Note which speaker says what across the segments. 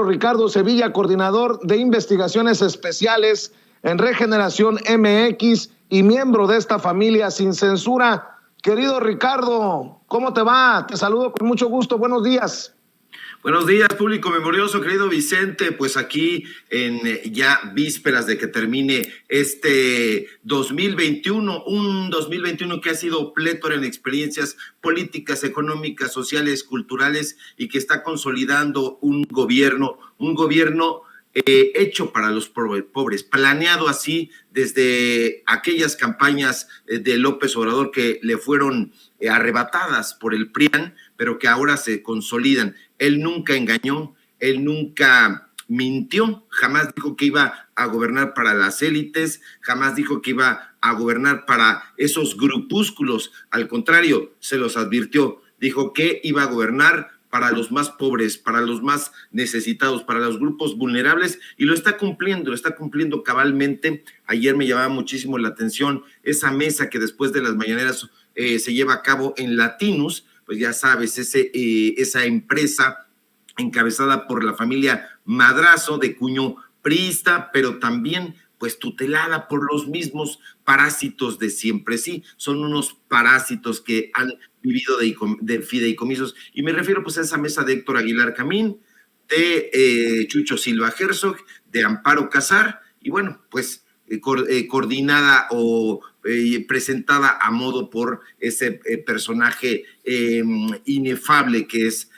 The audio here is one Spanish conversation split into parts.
Speaker 1: compañero Ricardo Sevilla, coordinador de investigaciones especiales en Regeneración MX y miembro de esta familia sin censura. Querido Ricardo, ¿cómo te va? Te saludo con mucho gusto. Buenos días.
Speaker 2: Buenos días, público memorioso, querido Vicente. Pues aquí en ya vísperas de que termine este 2021, un 2021 que ha sido plétora en experiencias políticas, económicas, sociales, culturales y que está consolidando un gobierno hecho para los pobres, planeado así desde aquellas campañas de López Obrador que le fueron arrebatadas por el PRIAN, pero que ahora se consolidan. Él nunca engañó, él nunca mintió, jamás dijo que iba a gobernar para las élites, jamás dijo que iba a gobernar para esos grupúsculos, al contrario, se los advirtió, dijo que iba a gobernar para los más pobres, para los más necesitados, para los grupos vulnerables, y lo está cumpliendo cabalmente. Ayer me llamaba muchísimo la atención esa mesa que después de las mañaneras se lleva a cabo en Latinus, pues ya sabes, esa empresa encabezada por la familia Madrazo, de cuño priista, pero también pues tutelada por los mismos parásitos de siempre. Sí, son unos parásitos que han vivido de fideicomisos, y me refiero pues a esa mesa de Héctor Aguilar Camín, de Chucho Silva Herzog, de Amparo Casar, y bueno, pues coordinada o presentada a modo por ese personaje inefable que es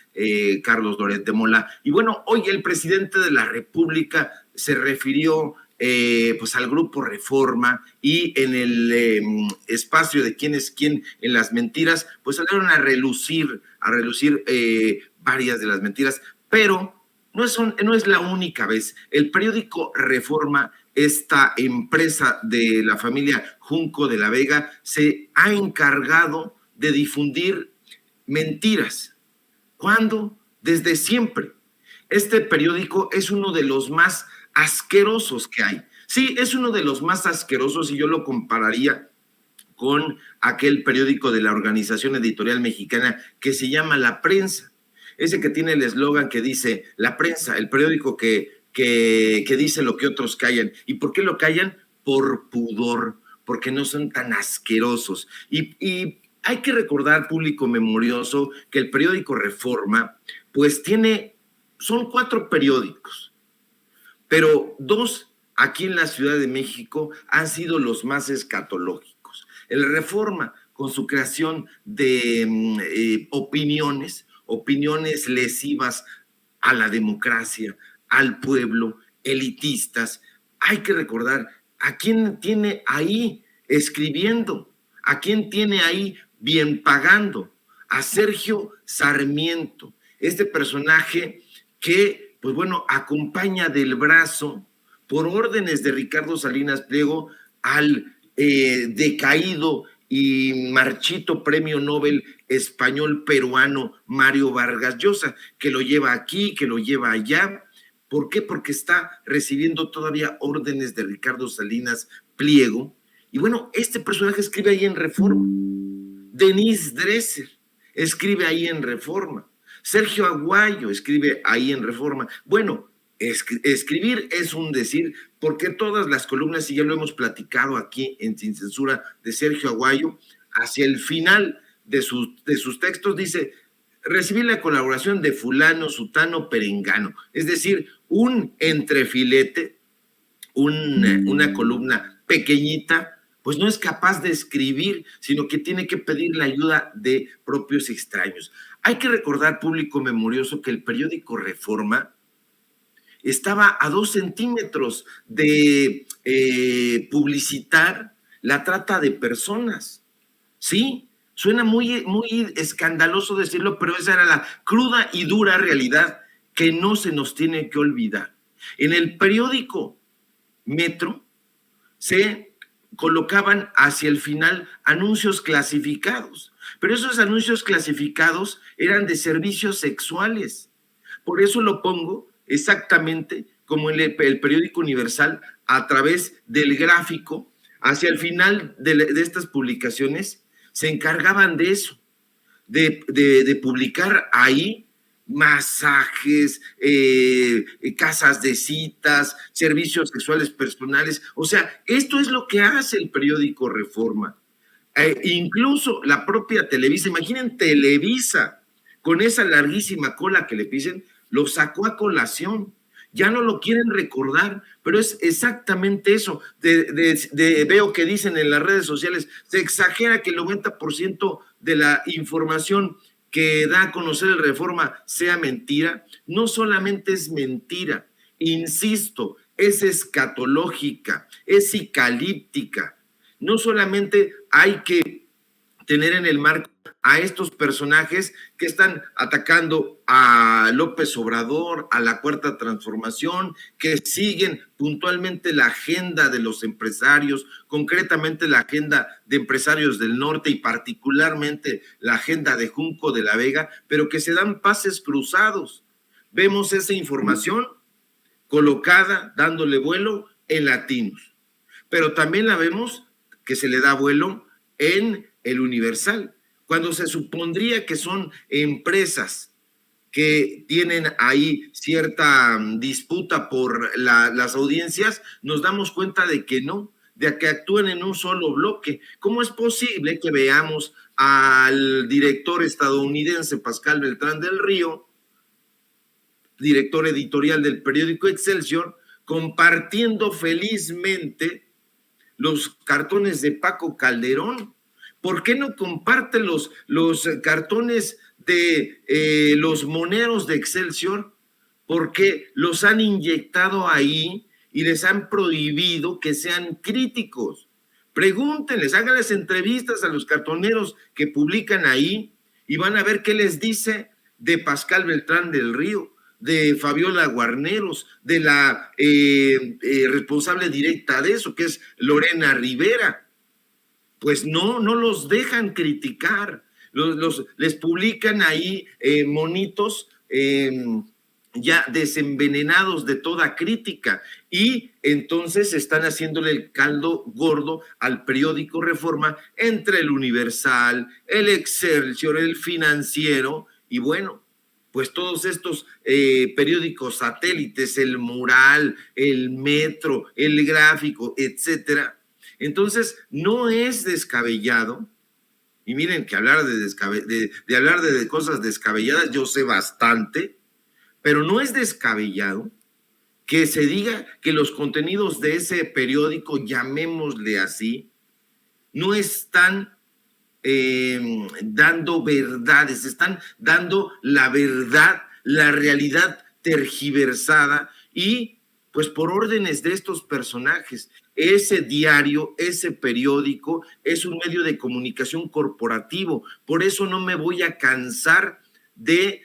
Speaker 2: Carlos Loret de Mola. Y bueno, hoy el presidente de la República se refirió pues al grupo Reforma, y en el espacio de quién es quién en las mentiras, pues salieron a relucir varias de las mentiras, pero no es la única vez. El periódico Reforma, esta empresa de la familia Junco de la Vega, se ha encargado de difundir mentiras. ¿Cuándo? Desde siempre. Este periódico es uno de los más asquerosos que hay. Sí, es uno de los más asquerosos, y yo lo compararía con aquel periódico de la Organización Editorial Mexicana que se llama La Prensa. Ese que tiene el eslogan que dice: La Prensa, el periódico que dice lo que otros callan. ¿Y por qué lo callan? Por pudor, porque no son tan asquerosos. Y hay que recordar, público memorioso, que el periódico Reforma, pues son 4 periódicos, pero 2 aquí en la Ciudad de México han sido los más escatológicos. El Reforma, con su creación de opiniones lesivas a la democracia, al pueblo, elitistas. Hay que recordar a quién tiene ahí escribiendo, a quién tiene ahí bien pagando: a Sergio Sarmiento, este personaje que, pues bueno, acompaña del brazo, por órdenes de Ricardo Salinas Pliego, al decaído y marchito premio Nobel español peruano Mario Vargas Llosa, que lo lleva aquí, que lo lleva allá. ¿Por qué? Porque está recibiendo todavía órdenes de Ricardo Salinas Pliego. Y bueno, este personaje escribe ahí en Reforma. Denise Dresser escribe ahí en Reforma. Sergio Aguayo escribe ahí en Reforma. Bueno, escribir es un decir, porque todas las columnas, y ya lo hemos platicado aquí en Sin Censura, de Sergio Aguayo, hacia el final de sus textos dice: recibí la colaboración de fulano, sutano, perengano. Es decir, un entrefilete, una columna pequeñita, pues no es capaz de escribir, sino que tiene que pedir la ayuda de propios extraños. Hay que recordar, público memorioso, que el periódico Reforma estaba a 2 centímetros de publicitar la trata de personas. Sí, suena muy escandaloso decirlo, pero esa era la cruda y dura realidad que no se nos tiene que olvidar. En el periódico Metro se colocaban hacia el final anuncios clasificados, pero esos anuncios clasificados eran de servicios sexuales. Por eso lo pongo exactamente como en el periódico Universal, a través del gráfico. Hacia el final de estas publicaciones se encargaban de eso, de publicar ahí masajes, casas de citas, servicios sexuales personales. O sea, esto es lo que hace el periódico Reforma. Incluso la propia Televisa, imaginen Televisa, con esa larguísima cola que le pisen, lo sacó a colación. Ya no lo quieren recordar, pero es exactamente eso. Veo que dicen en las redes sociales, se exagera que el 90% de la información que da a conocer el Reforma sea mentira. No solamente es mentira, insisto, es escatológica, es sicalíptica. No solamente hay que tener en el marco a estos personajes que están atacando a López Obrador, a la Cuarta Transformación, que siguen puntualmente la agenda de los empresarios, concretamente la agenda de empresarios del norte y particularmente la agenda de Junco de la Vega, pero que se dan pases cruzados. Vemos esa información colocada, dándole vuelo en Latinos, pero también la vemos que se le da vuelo en el Universal, cuando se supondría que son empresas que tienen ahí cierta disputa por las audiencias, nos damos cuenta de que no, de que actúan en un solo bloque. ¿Cómo es posible que veamos al director estadounidense Pascal Beltrán del Río, director editorial del periódico Excelsior, compartiendo felizmente los cartones de Paco Calderón? ¿Por qué no comparte los cartones de los moneros de Excelsior? Porque los han inyectado ahí y les han prohibido que sean críticos. Pregúntenles, háganles entrevistas a los cartoneros que publican ahí y van a ver qué les dice de Pascal Beltrán del Río, de Fabiola Guarneros, de la responsable directa de eso, que es Lorena Rivera. Pues no los dejan criticar, les publican ahí monitos ya desenvenenados de toda crítica y entonces están haciéndole el caldo gordo al periódico Reforma entre el Universal, el Excelsior, el Financiero y bueno, pues todos estos periódicos satélites, el Mural, el Metro, el Gráfico, etcétera. Entonces, no es descabellado, y miren que hablar de cosas descabelladas yo sé bastante, pero no es descabellado que se diga que los contenidos de ese periódico, llamémosle así, no están dando verdades, están dando la verdad, la realidad tergiversada y pues por órdenes de estos personajes. Ese diario, ese periódico es un medio de comunicación corporativo, por eso no me voy a cansar de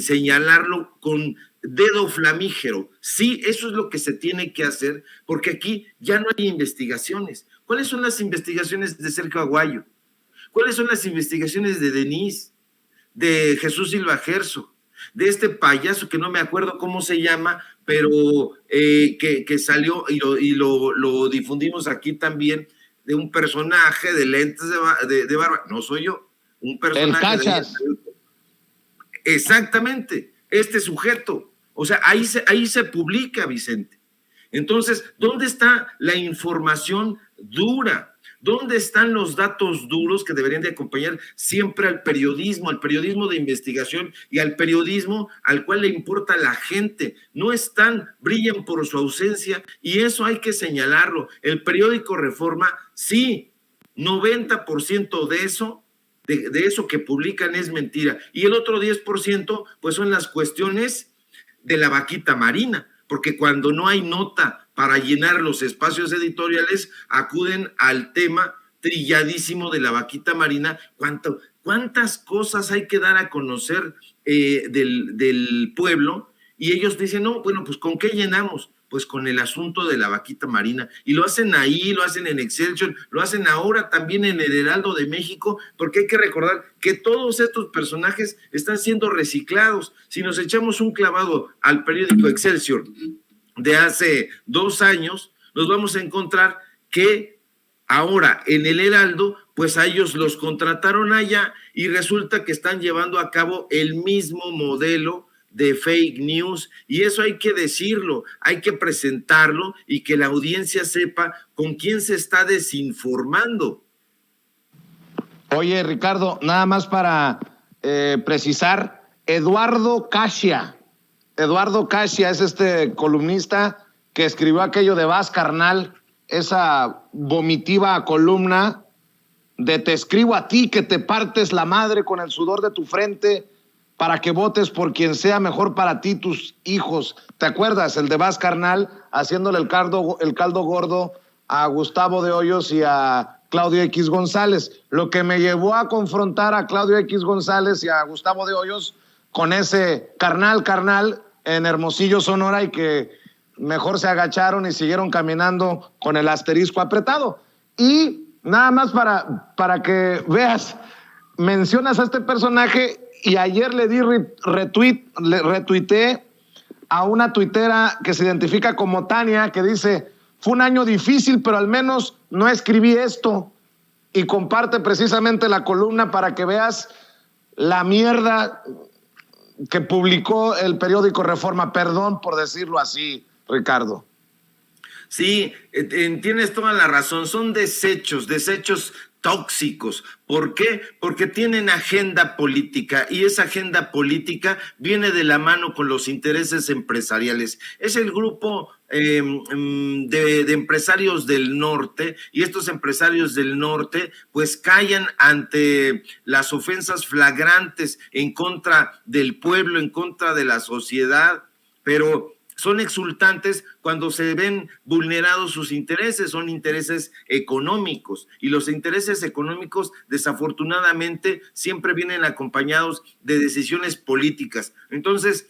Speaker 2: señalarlo con dedo flamígero. Sí, eso es lo que se tiene que hacer, porque aquí ya no hay investigaciones. ¿Cuáles son las investigaciones de Sergio Aguayo? ¿Cuáles son las investigaciones de Denise, de Jesús Silva Gerso, de este payaso que no me acuerdo cómo se llama, pero que salió y lo difundimos aquí también, de un personaje de lentes de barba? No soy yo, un personaje.
Speaker 1: El Cachas.
Speaker 2: Exactamente, este sujeto. O sea, ahí se publica, Vicente. Entonces, ¿dónde está la información dura? ¿Dónde están los datos duros que deberían de acompañar siempre al periodismo de investigación y al periodismo al cual le importa a la gente? No están, brillan por su ausencia y eso hay que señalarlo. El periódico Reforma, sí, 90% de eso que publican es mentira. Y el otro 10% pues son las cuestiones de la vaquita marina, porque cuando no hay nota para llenar los espacios editoriales, acuden al tema trilladísimo de la vaquita marina. ¿Cuántas cosas hay que dar a conocer del pueblo? Y ellos dicen, no, bueno, pues ¿con qué llenamos? Pues con el asunto de la vaquita marina. Y lo hacen ahí, lo hacen en Excelsior, lo hacen ahora también en el Heraldo de México, porque hay que recordar que todos estos personajes están siendo reciclados. Si nos echamos un clavado al periódico Excelsior de hace 2 años, nos vamos a encontrar que ahora en el Heraldo, pues a ellos los contrataron allá y resulta que están llevando a cabo el mismo modelo de fake news, y eso hay que decirlo, hay que presentarlo y que la audiencia sepa con quién se está desinformando.
Speaker 1: Oye, Ricardo, nada más para precisar, Eduardo Casia es este columnista que escribió aquello de Vas Carnal, esa vomitiva columna de te escribo a ti que te partes la madre con el sudor de tu frente para que votes por quien sea mejor para ti, tus hijos. ¿Te acuerdas? El de Vas Carnal haciéndole el caldo gordo a Gustavo de Hoyos y a Claudio X González. Lo que me llevó a confrontar a Claudio X González y a Gustavo de Hoyos con ese carnal en Hermosillo, Sonora, y que mejor se agacharon y siguieron caminando con el asterisco apretado. Y nada más para que veas, mencionas a este personaje y ayer le di retuiteé a una tuitera que se identifica como Tania, que dice, fue un año difícil, pero al menos no escribí esto, y comparte precisamente la columna para que veas la mierda que publicó el periódico Reforma. Perdón por decirlo así, Ricardo.
Speaker 2: Sí, tienes toda la razón, son desechos tóxicos. ¿Por qué? Porque tienen agenda política y esa agenda política viene de la mano con los intereses empresariales. Es el grupo de empresarios del norte, y estos empresarios del norte pues callan ante las ofensas flagrantes en contra del pueblo, en contra de la sociedad, pero son exultantes cuando se ven vulnerados sus intereses, son intereses económicos, y los intereses económicos desafortunadamente siempre vienen acompañados de decisiones políticas. Entonces,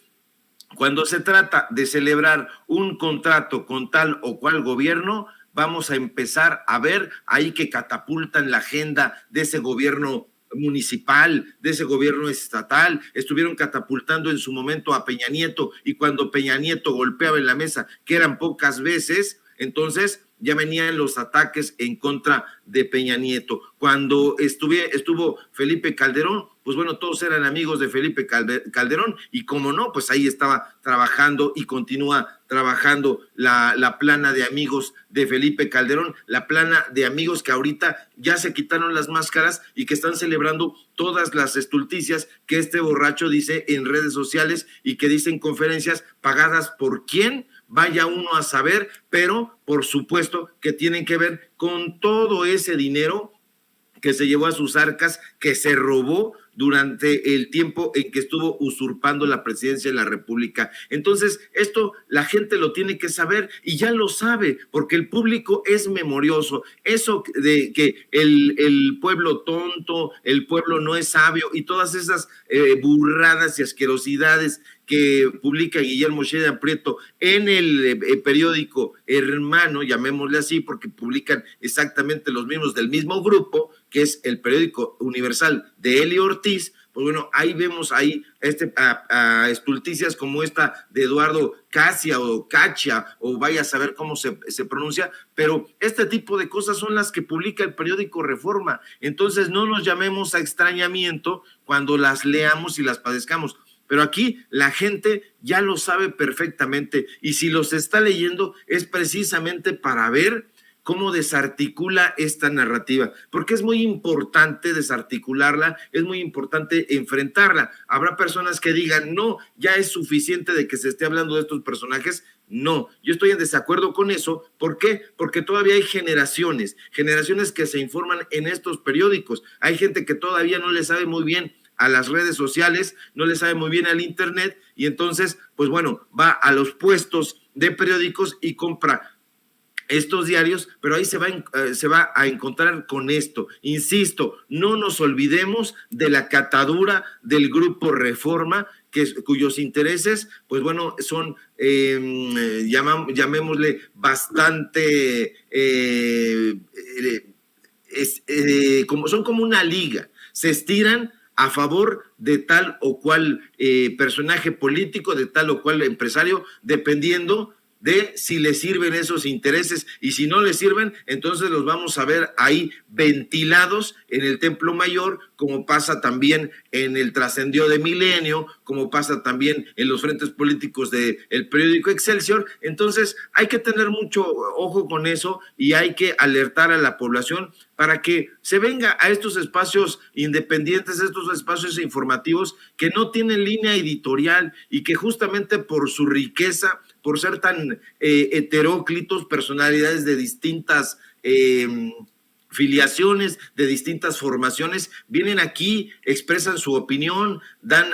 Speaker 2: cuando se trata de celebrar un contrato con tal o cual gobierno, vamos a empezar a ver ahí que catapultan la agenda de ese gobierno municipal, de ese gobierno estatal. Estuvieron catapultando en su momento a Peña Nieto, y cuando Peña Nieto golpeaba en la mesa, que eran pocas veces, entonces ya venían los ataques en contra de Peña Nieto. Cuando estuvo Felipe Calderón, pues bueno, todos eran amigos de Felipe Calderón, y como no, pues ahí estaba trabajando y continúa trabajando la plana de amigos de Felipe Calderón, la plana de amigos que ahorita ya se quitaron las máscaras y que están celebrando todas las estulticias que este borracho dice en redes sociales y que dice en conferencias pagadas por quién, vaya uno a saber, pero por supuesto que tienen que ver con todo ese dinero que se llevó a sus arcas, que se robó durante el tiempo en que estuvo usurpando la presidencia de la República. Entonces, esto la gente lo tiene que saber, y ya lo sabe, porque el público es memorioso. Eso de que el pueblo tonto, el pueblo no es sabio, y todas esas burradas y asquerosidades que publica Guillermo Sheridan Prieto en el periódico hermano, llamémosle así, porque publican exactamente los mismos del mismo grupo, que es el periódico Universal de Eli Ortiz. Pues bueno, ahí vemos ahí a estulticias como esta de Eduardo Casia o Cachia, o vaya a saber cómo se pronuncia, pero este tipo de cosas son las que publica el periódico Reforma. Entonces no nos llamemos a extrañamiento cuando las leamos y las padezcamos. Pero aquí la gente ya lo sabe perfectamente, y si los está leyendo es precisamente para ver cómo desarticula esta narrativa, porque es muy importante desarticularla, es muy importante enfrentarla. Habrá personas que digan, no, ya es suficiente de que se esté hablando de estos personajes. No, yo estoy en desacuerdo con eso. ¿Por qué? Porque todavía hay generaciones que se informan en estos periódicos. Hay gente que todavía no le sabe muy bien a las redes sociales, no le sabe muy bien al internet, y entonces, pues bueno, va a los puestos de periódicos y compra estos diarios, pero ahí se va a encontrar con esto. Insisto, no nos olvidemos de la catadura del grupo Reforma, cuyos intereses, pues bueno, son, llamémosle, bastante, son como una liga, se estiran a favor de tal o cual personaje político, de tal o cual empresario, dependiendo de si le sirven esos intereses, y si no le sirven, entonces los vamos a ver ahí ventilados en el Templo Mayor, como pasa también en el Trascendió de Milenio, como pasa también en los frentes políticos del periódico Excelsior. Entonces hay que tener mucho ojo con eso y hay que alertar a la población para que se venga a estos espacios independientes, estos espacios informativos que no tienen línea editorial y que justamente por su riqueza, por ser tan heteróclitos, personalidades de distintas filiaciones, de distintas formaciones, vienen aquí, expresan su opinión, dan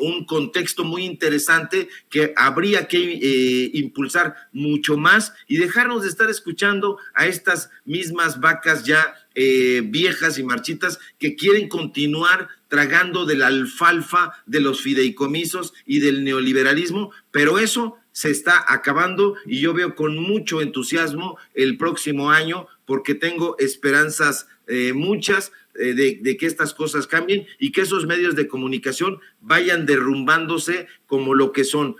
Speaker 2: un contexto muy interesante que habría que impulsar mucho más y dejarnos de estar escuchando a estas mismas vacas ya viejas y marchitas que quieren continuar tragando de la alfalfa de los fideicomisos y del neoliberalismo, pero eso se está acabando y yo veo con mucho entusiasmo el próximo año porque tengo esperanzas muchas de que estas cosas cambien y que esos medios de comunicación vayan derrumbándose como lo que son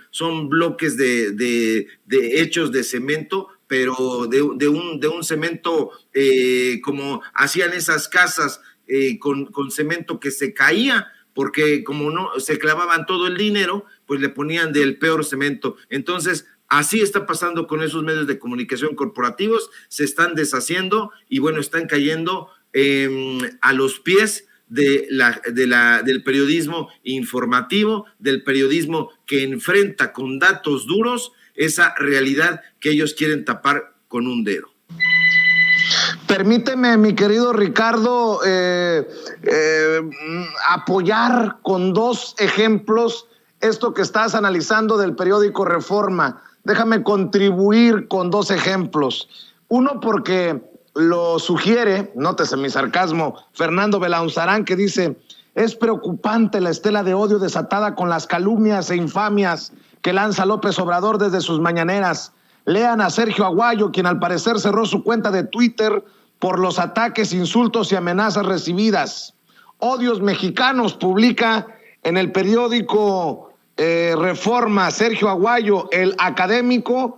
Speaker 2: bloques de hechos de cemento, pero de un cemento como hacían esas casas con cemento que se caía, porque como no se clavaban todo el dinero, pues le ponían del peor cemento. Entonces, así está pasando con esos medios de comunicación corporativos, se están deshaciendo y bueno, están cayendo a los pies del periodismo informativo, del periodismo que enfrenta con datos duros esa realidad que ellos quieren tapar con un dedo.
Speaker 1: Permíteme, mi querido Ricardo, apoyar con dos ejemplos esto que estás analizando del periódico Reforma. Déjame contribuir con dos ejemplos. Uno, porque lo sugiere, nótese mi sarcasmo, Fernando Belaunzarán, que dice: es preocupante la estela de odio desatada con las calumnias e infamias que lanza López Obrador desde sus mañaneras. Lean a Sergio Aguayo, quien al parecer cerró su cuenta de Twitter por los ataques, insultos y amenazas recibidas. Odios Mexicanos publica en el periódico Reforma Sergio Aguayo, el académico,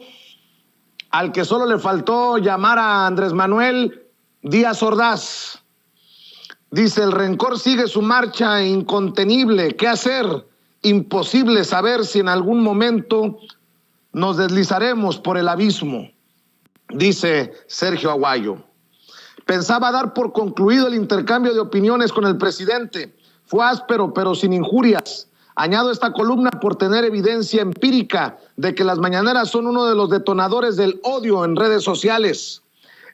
Speaker 1: al que solo le faltó llamar a Andrés Manuel Díaz Ordaz. Dice: el rencor sigue su marcha incontenible. ¿Qué hacer? Imposible saber si en algún momento nos deslizaremos por el abismo, dice Sergio Aguayo. Pensaba dar por concluido el intercambio de opiniones con el presidente. Fue áspero, pero sin injurias. Añado esta columna por tener evidencia empírica de que las mañaneras son uno de los detonadores del odio en redes sociales.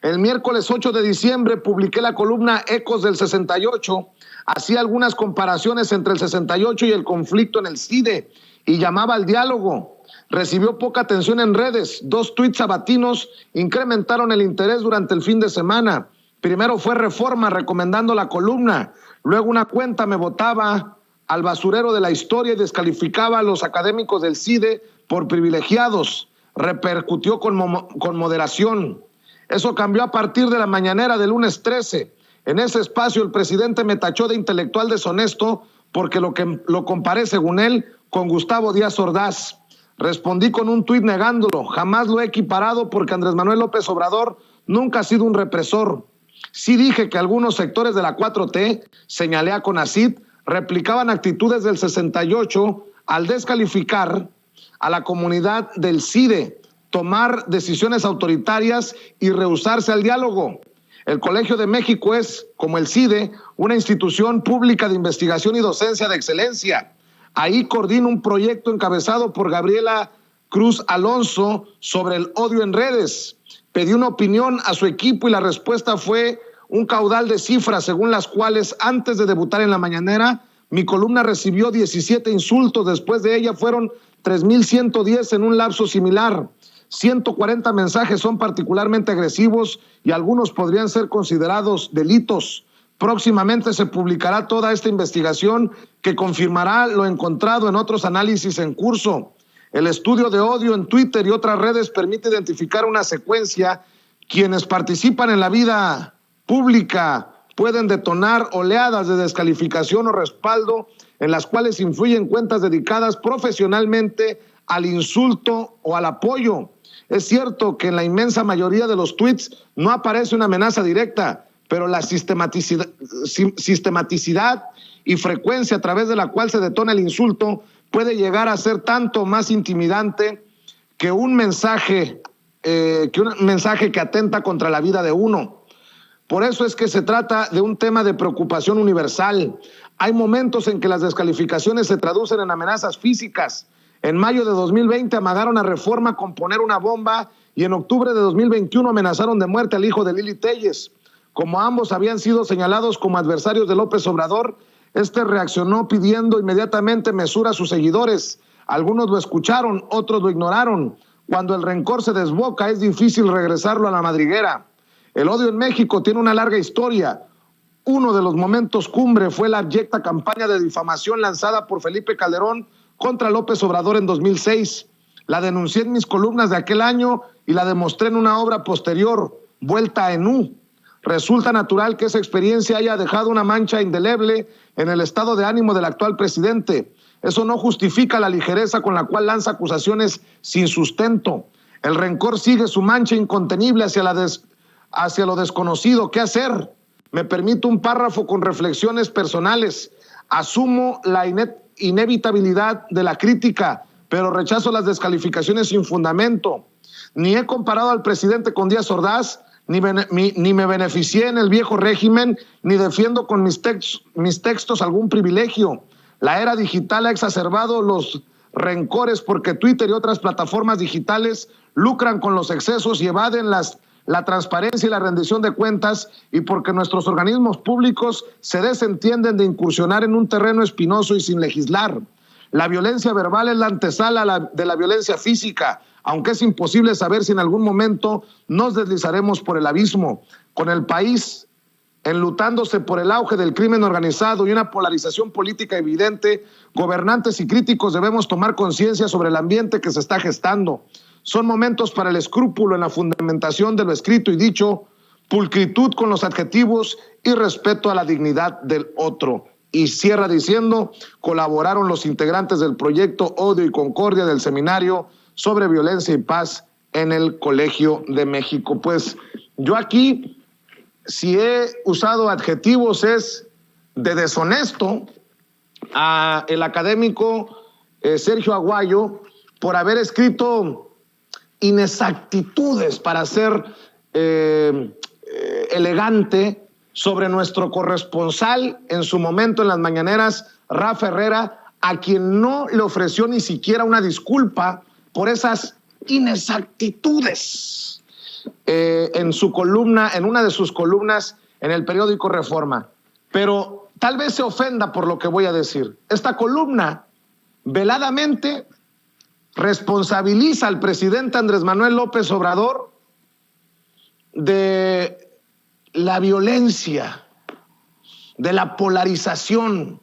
Speaker 1: El miércoles 8 de diciembre publiqué la columna Ecos del 68. Hacía algunas comparaciones entre el 68 y el conflicto en el CIDE y llamaba al diálogo. Recibió poca atención en redes. 2 tuits sabatinos incrementaron el interés durante el fin de semana. Primero fue Reforma recomendando la columna. Luego una cuenta me botaba al basurero de la historia y descalificaba a los académicos del CIDE por privilegiados. Repercutió con moderación. Eso cambió a partir de la mañanera del lunes 13. En ese espacio el presidente me tachó de intelectual deshonesto porque lo comparé, según él, con Gustavo Díaz Ordaz. Respondí con un tuit negándolo. Jamás lo he equiparado porque Andrés Manuel López Obrador nunca ha sido un represor. Sí dije que algunos sectores de la 4T, señalé a CONACYT, replicaban actitudes del 68 al descalificar a la comunidad del CIDE, tomar decisiones autoritarias y rehusarse al diálogo. El Colegio de México es, como el CIDE, una institución pública de investigación y docencia de excelencia. Ahí coordina un proyecto encabezado por Gabriela Cruz Alonso sobre el odio en redes. Pedí una opinión a su equipo y la respuesta fue un caudal de cifras según las cuales antes de debutar en la mañanera, mi columna recibió 17 insultos. Después de ella fueron 3,110 en un lapso similar. 140 mensajes son particularmente agresivos y algunos podrían ser considerados delitos. Próximamente se publicará toda esta investigación que confirmará lo encontrado en otros análisis en curso. El estudio de odio en Twitter y otras redes permite identificar una secuencia. Quienes participan en la vida pública pueden detonar oleadas de descalificación o respaldo en las cuales influyen cuentas dedicadas profesionalmente al insulto o al apoyo. Es cierto que en la inmensa mayoría de los tweets no aparece una amenaza directa, pero la sistematicidad y frecuencia a través de la cual se detona el insulto puede llegar a ser tanto más intimidante que un mensaje que atenta contra la vida de uno. Por eso es que se trata de un tema de preocupación universal. Hay momentos en que las descalificaciones se traducen en amenazas físicas. En mayo de 2020 amagaron a Reforma con poner una bomba y en octubre de 2021 amenazaron de muerte al hijo de Lili Téllez. Como ambos habían sido señalados como adversarios de López Obrador, este reaccionó pidiendo inmediatamente mesura a sus seguidores. Algunos lo escucharon, otros lo ignoraron. Cuando el rencor se desboca, es difícil regresarlo a la madriguera. El odio en México tiene una larga historia. Uno de los momentos cumbre fue la abyecta campaña de difamación lanzada por Felipe Calderón contra López Obrador en 2006. La denuncié en mis columnas de aquel año y la demostré en una obra posterior, Vuelta en U. Resulta natural que esa experiencia haya dejado una mancha indeleble en el estado de ánimo del actual presidente. Eso no justifica la ligereza con la cual lanza acusaciones sin sustento. El rencor sigue su mancha incontenible hacia lo desconocido. ¿Qué hacer? Me permito un párrafo con reflexiones personales. Asumo la inevitabilidad de la crítica, pero rechazo las descalificaciones sin fundamento. Ni he comparado al presidente con Díaz Ordaz, ni me beneficié en el viejo régimen, ni defiendo con mis textos algún privilegio. La era digital ha exacerbado los rencores porque Twitter y otras plataformas digitales lucran con los excesos y evaden la transparencia y la rendición de cuentas, y porque nuestros organismos públicos se desentienden de incursionar en un terreno espinoso y sin legislar. La violencia verbal es la antesala de la violencia física, aunque es imposible saber si en algún momento nos deslizaremos por el abismo. Con el país enlutándose por el auge del crimen organizado y una polarización política evidente, gobernantes y críticos debemos tomar conciencia sobre el ambiente que se está gestando. Son momentos para el escrúpulo en la fundamentación de lo escrito y dicho, pulcritud con los adjetivos y respeto a la dignidad del otro. Y cierra diciendo, colaboraron los integrantes del proyecto Odio y Concordia del Seminario sobre Violencia y Paz en el Colegio de México. Pues yo aquí, si he usado adjetivos, es de deshonesto a el académico Sergio Aguayo por haber escrito inexactitudes, para ser elegante, sobre nuestro corresponsal en su momento en las mañaneras, Rafa Herrera, a quien no le ofreció ni siquiera una disculpa por esas inexactitudes en su columna, en una de sus columnas en el periódico Reforma. Pero tal vez se ofenda por lo que voy a decir. Esta columna veladamente responsabiliza al presidente Andrés Manuel López Obrador de la violencia, de la polarización,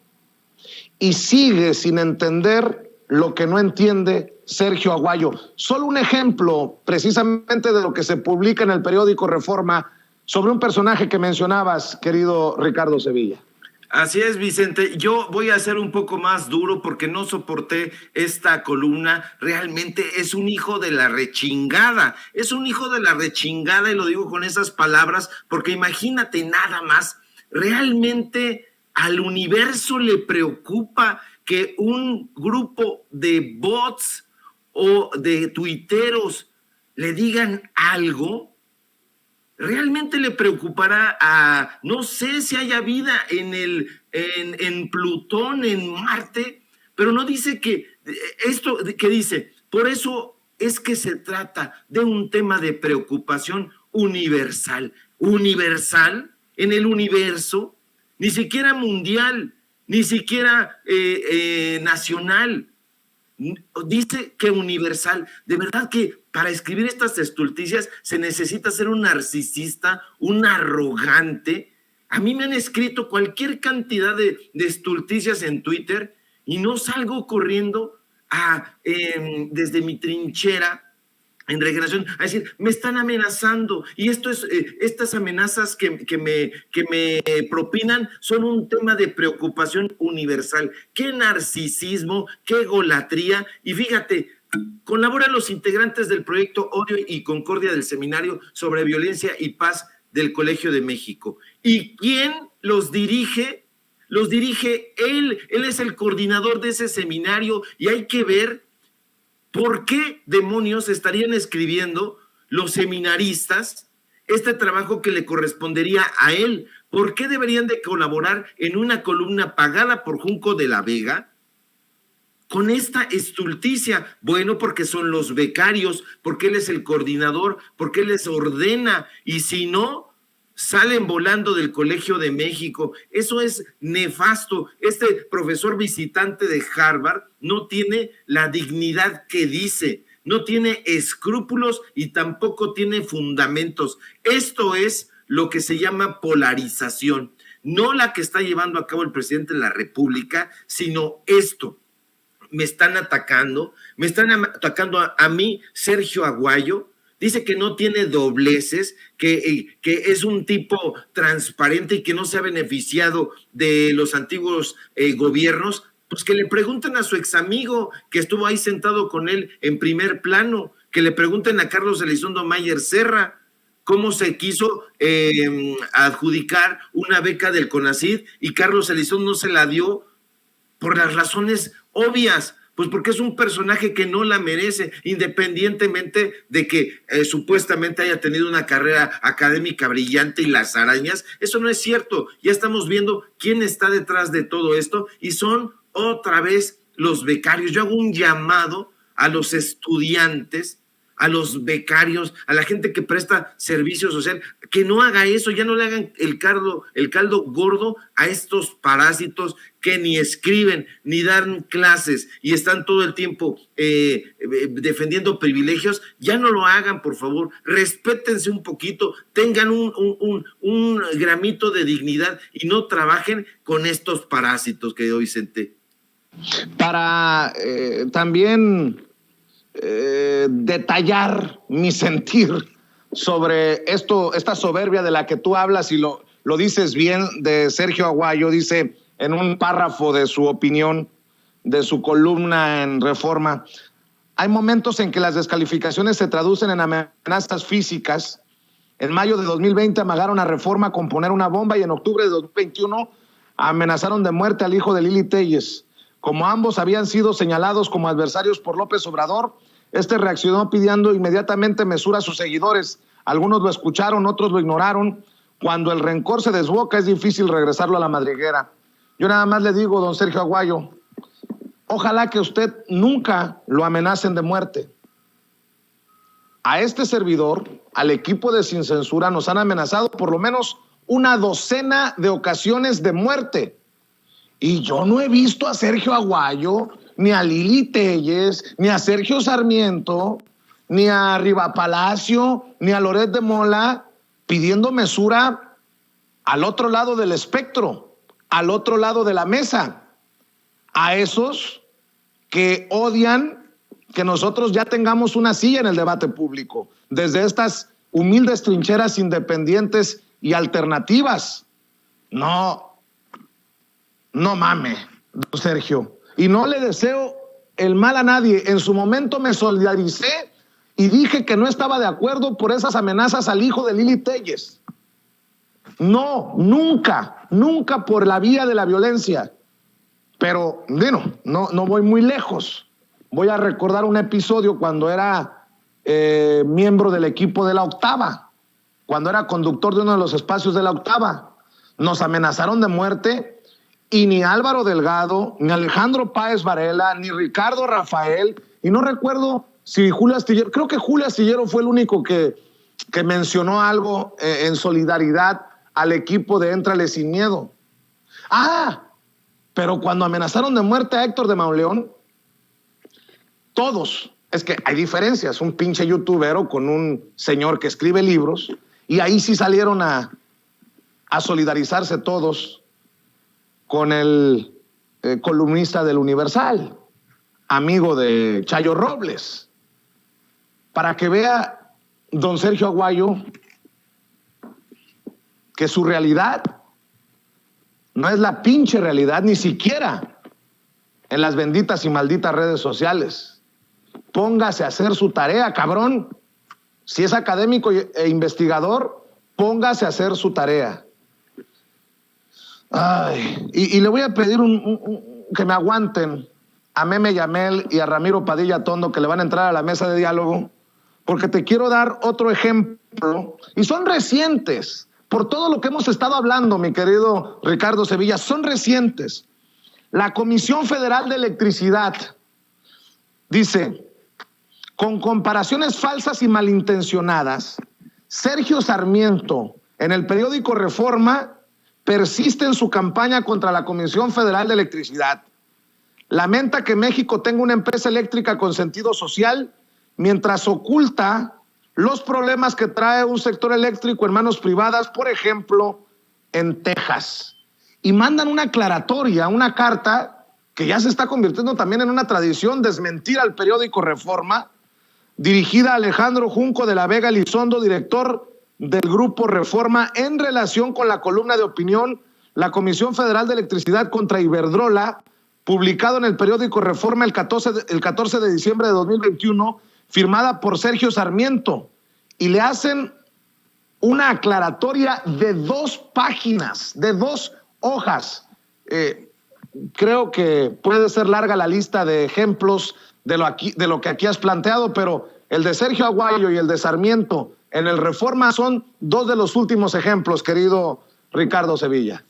Speaker 1: y sigue sin entender lo que no entiende Sergio Aguayo. Solo un ejemplo precisamente de lo que se publica en el periódico Reforma sobre un personaje que mencionabas, querido Ricardo Sevilla.
Speaker 2: Así es, Vicente. Yo voy a ser un poco más duro porque no soporté esta columna. Realmente es un hijo de la rechingada. Es un hijo de la rechingada, y lo digo con esas palabras porque imagínate nada más. Realmente al universo le preocupa que un grupo de bots o de tuiteros le digan algo. ¿Realmente le preocupará a, no sé si haya vida en Plutón, en Marte? Pero no dice que, esto que dice, por eso es que se trata de un tema de preocupación universal. Universal en el universo, ni siquiera mundial, ni siquiera nacional. Dice que universal. De verdad que para escribir estas estulticias se necesita ser un narcisista, un arrogante. A mí me han escrito cualquier cantidad de estulticias en Twitter y no salgo corriendo desde mi trinchera en Regeneración a decir, me están amenazando, y estas amenazas que me propinan son un tema de preocupación universal. Qué narcisismo, qué egolatría. Y fíjate, Colaboran los integrantes del proyecto Odio y Concordia del Seminario sobre Violencia y Paz del Colegio de México. ¿Y quién los dirige? Los dirige él. Él es el coordinador de ese seminario y hay que ver por qué demonios estarían escribiendo los seminaristas este trabajo que le correspondería a él. ¿Por qué deberían de colaborar en una columna pagada por Junco de la Vega con esta estulticia? Bueno, porque son los becarios, porque él es el coordinador, porque él les ordena, y si no, salen volando del Colegio de México. Eso es nefasto. Este profesor visitante de Harvard no tiene la dignidad que dice, no tiene escrúpulos y tampoco tiene fundamentos. Esto es lo que se llama polarización, no la que está llevando a cabo el presidente de la República, sino esto. Me están atacando a mí, Sergio Aguayo. Dice que no tiene dobleces, que es un tipo transparente y que no se ha beneficiado de los antiguos gobiernos. Pues que le pregunten a su examigo que estuvo ahí sentado con él en primer plano, que le pregunten a Carlos Elizondo Mayer Serra cómo se quiso adjudicar una beca del CONACYT y Carlos Elizondo no se la dio por las razones obvias, pues porque es un personaje que no la merece, independientemente de que supuestamente haya tenido una carrera académica brillante y las arañas. Eso no es cierto. Ya estamos viendo quién está detrás de todo esto y son otra vez los becarios. Yo hago un llamado a los estudiantes, a los becarios, a la gente que presta servicio social, que no haga eso, ya no le hagan el caldo gordo a estos parásitos que ni escriben, ni dan clases y están todo el tiempo defendiendo privilegios. Ya no lo hagan, por favor, respétense un poquito, tengan un gramito de dignidad y no trabajen con estos parásitos, querido Vicente.
Speaker 1: Para también detallar mi sentir sobre esta soberbia de la que tú hablas y lo dices bien, de Sergio Aguayo. Dice en un párrafo de su opinión, de su columna en Reforma: hay momentos en que las descalificaciones se traducen en amenazas físicas. En mayo de 2020 amagaron a Reforma con poner una bomba y en octubre de 2021 amenazaron de muerte al hijo de Lili Téllez. Como ambos habían sido señalados como adversarios por López Obrador, este reaccionó pidiendo inmediatamente mesura a sus seguidores. Algunos lo escucharon, otros lo ignoraron. Cuando el rencor se desboca, es difícil regresarlo a la madriguera. Yo nada más le digo, don Sergio Aguayo, ojalá que usted nunca lo amenacen de muerte. A este servidor, al equipo de Sin Censura, nos han amenazado por lo menos una docena de ocasiones de muerte. Y yo no he visto a Sergio Aguayo, ni a Lili Téllez, ni a Sergio Sarmiento, ni a Riva Palacio, ni a Loret de Mola pidiendo mesura al otro lado del espectro, al otro lado de la mesa, a esos que odian que nosotros ya tengamos una silla en el debate público, desde estas humildes trincheras independientes y alternativas. No mame, don Sergio. Y no le deseo el mal a nadie. En su momento me solidaricé y dije que no estaba de acuerdo por esas amenazas al hijo de Lili Téllez. No, nunca por la vía de la violencia. Pero, bueno, no voy muy lejos. Voy a recordar un episodio cuando era miembro del equipo de La Octava, cuando era conductor de uno de los espacios de La Octava. Nos amenazaron de muerte. Y ni Álvaro Delgado, ni Alejandro Páez Varela, ni Ricardo Rafael, y no recuerdo si Julio Astillero, creo que Julio Astillero fue el único que mencionó algo en solidaridad al equipo de Éntrale Sin Miedo. Pero cuando amenazaron de muerte a Héctor de Mauleón, todos, es que hay diferencias, un pinche youtubero con un señor que escribe libros, y ahí sí salieron a solidarizarse todos con el columnista del Universal, amigo de Chayo Robles, para que vea don Sergio Aguayo que su realidad no es la pinche realidad, ni siquiera en las benditas y malditas redes sociales. póngase a hacer su tarea, cabrón. Si es académico e investigador, póngase a hacer su tarea. Ay, y le voy a pedir que me aguanten a Meme Yamel y a Ramiro Padilla Tondo, que le van a entrar a la mesa de diálogo, porque te quiero dar otro ejemplo, y son recientes, por todo lo que hemos estado hablando, mi querido Ricardo Sevilla, son recientes. La Comisión Federal de Electricidad dice, con comparaciones falsas y malintencionadas, Sergio Sarmiento, en el periódico Reforma, persiste en su campaña contra la Comisión Federal de Electricidad. Lamenta que México tenga una empresa eléctrica con sentido social, mientras oculta los problemas que trae un sector eléctrico en manos privadas, por ejemplo, en Texas. Y mandan una aclaratoria, una carta que ya se está convirtiendo también en una tradición, desmentir al periódico Reforma, dirigida a Alejandro Junco de la Vega Elizondo, director del Grupo Reforma, en relación con la columna de opinión La Comisión Federal de Electricidad contra Iberdrola, publicado en el periódico Reforma el 14 de diciembre de 2021, firmada por Sergio Sarmiento, y le hacen una aclaratoria de 2 páginas, de 2 hojas. Creo que puede ser larga la lista de ejemplos de lo que aquí has planteado, pero el de Sergio Aguayo y el de Sarmiento en el Reforma son 2 de los últimos ejemplos, querido Ricardo Sevilla.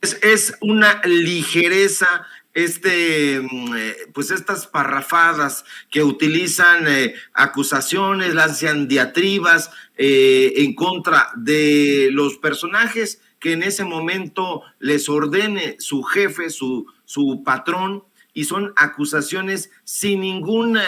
Speaker 2: Es una ligereza pues estas parrafadas que utilizan acusaciones, lanzan diatribas en contra de los personajes que en ese momento les ordene su jefe, su patrón, y son acusaciones sin ningún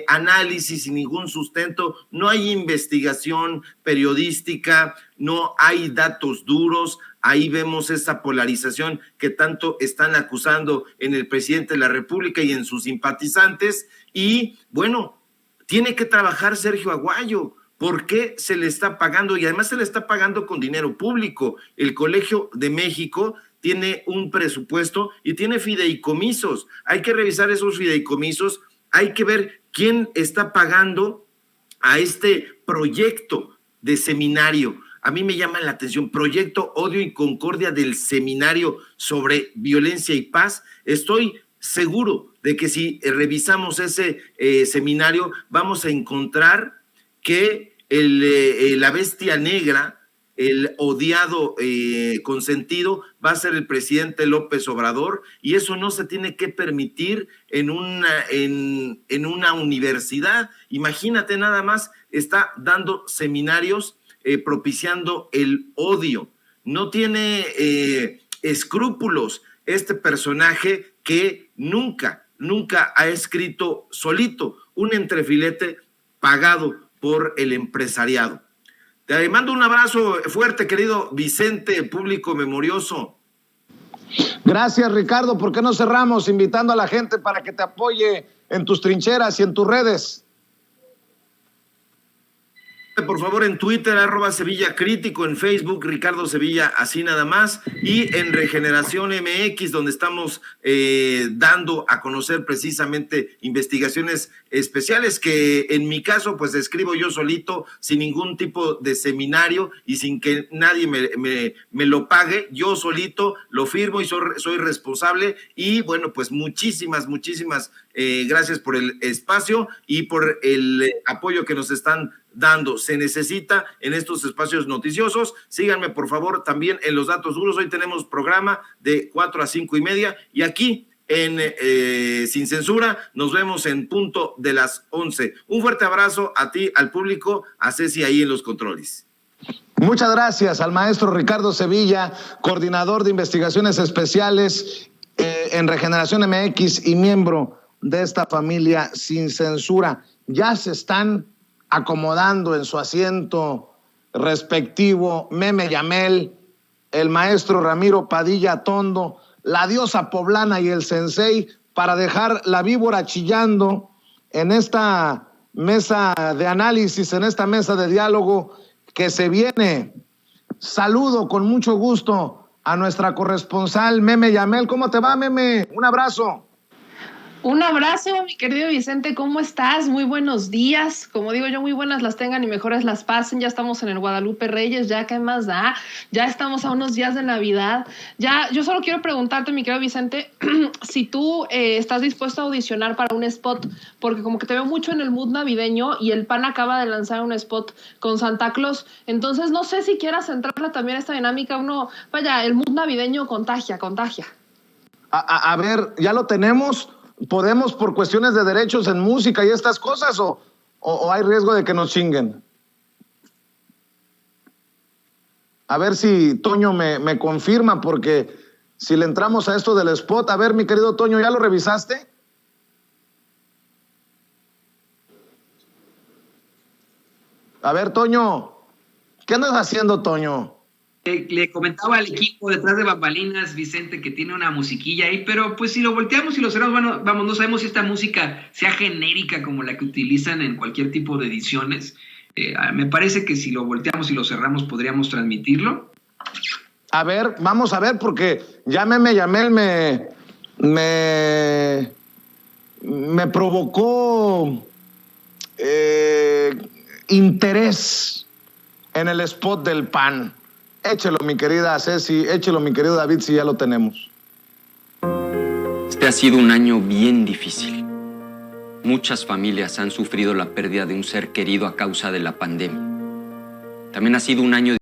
Speaker 2: análisis, sin ningún sustento. No hay investigación periodística, no hay datos duros. Ahí vemos esa polarización que tanto están acusando en el presidente de la República y en sus simpatizantes. Y bueno, tiene que trabajar Sergio Aguayo. ¿Por qué se le está pagando? Y además se le está pagando con dinero público. El Colegio de México tiene un presupuesto y tiene fideicomisos. Hay que revisar esos fideicomisos, hay que ver quién está pagando a este proyecto de seminario. A mí me llama la atención, Proyecto Odio y Concordia del Seminario sobre Violencia y Paz. Estoy seguro de que si revisamos ese seminario, vamos a encontrar que la bestia negra, el odiado consentido, va a ser el presidente López Obrador, y eso no se tiene que permitir en una universidad. Imagínate nada más, está dando seminarios propiciando el odio. No tiene escrúpulos este personaje que nunca ha escrito solito, un entrefilete pagado por el empresariado. Te mando un abrazo fuerte, querido Vicente, público memorioso.
Speaker 1: Gracias, Ricardo. ¿Por qué no cerramos invitando a la gente para que te apoye en tus trincheras y en tus redes?
Speaker 2: Por favor, en Twitter, @Sevilla Crítico, en Facebook, Ricardo Sevilla, así nada más, y en Regeneración MX, donde estamos dando a conocer precisamente investigaciones especiales que en mi caso, pues escribo yo solito, sin ningún tipo de seminario y sin que nadie me lo pague. Yo solito lo firmo y soy responsable. Y bueno, pues muchísimas gracias por el espacio y por el apoyo que nos están dando. Se necesita en estos espacios noticiosos. Síganme por favor también en los datos duros. Hoy tenemos programa de 4 a 5:30 y aquí en Sin Censura nos vemos en punto de las 11. Un fuerte abrazo a ti, al público, a Ceci ahí en los controles.
Speaker 1: Muchas gracias al maestro Ricardo Sevilla, coordinador de investigaciones especiales en Regeneración MX y miembro de esta familia Sin Censura. Ya se están acomodando en su asiento respectivo Meme Yamel, el maestro Ramiro Padilla Tondo, la diosa poblana y el sensei, para dejar la víbora chillando en esta mesa de análisis, en esta mesa de diálogo que se viene. Saludo con mucho gusto a nuestra corresponsal Meme Yamel. ¿Cómo te va, Meme? Un abrazo.
Speaker 3: Un abrazo, mi querido Vicente, ¿cómo estás? Muy buenos días. Como digo yo, muy buenas las tengan y mejores las pasen. Ya estamos en el Guadalupe Reyes, ya qué más da. Ya estamos a unos días de Navidad. Ya, yo solo quiero preguntarte, mi querido Vicente, si tú estás dispuesto a audicionar para un spot, porque como que te veo mucho en el mood navideño y el PAN acaba de lanzar un spot con Santa Claus. Entonces, no sé si quieras entrarle también a esta dinámica. Vaya, el mood navideño contagia.
Speaker 1: A ver, ya lo tenemos. ¿Podemos por cuestiones de derechos en música y estas cosas o hay riesgo de que nos chinguen? A ver si Toño me confirma, porque si le entramos a esto del spot, a ver, mi querido Toño, ¿ya lo revisaste? A ver, Toño, ¿qué andas haciendo, Toño?
Speaker 4: Le comentaba al equipo detrás de bambalinas, Vicente, que tiene una musiquilla ahí, pero pues si lo volteamos y lo cerramos, bueno, vamos, no sabemos si esta música sea genérica como la que utilizan en cualquier tipo de ediciones. Me parece que si lo volteamos y lo cerramos podríamos transmitirlo.
Speaker 1: A ver, vamos a ver, porque ya Yamel me provocó interés en el spot del PAN. Échelo, mi querida Ceci, échelo, mi querido David, si ya lo tenemos.
Speaker 5: Este ha sido un año bien difícil. Muchas familias han sufrido la pérdida de un ser querido a causa de la pandemia. También ha sido un año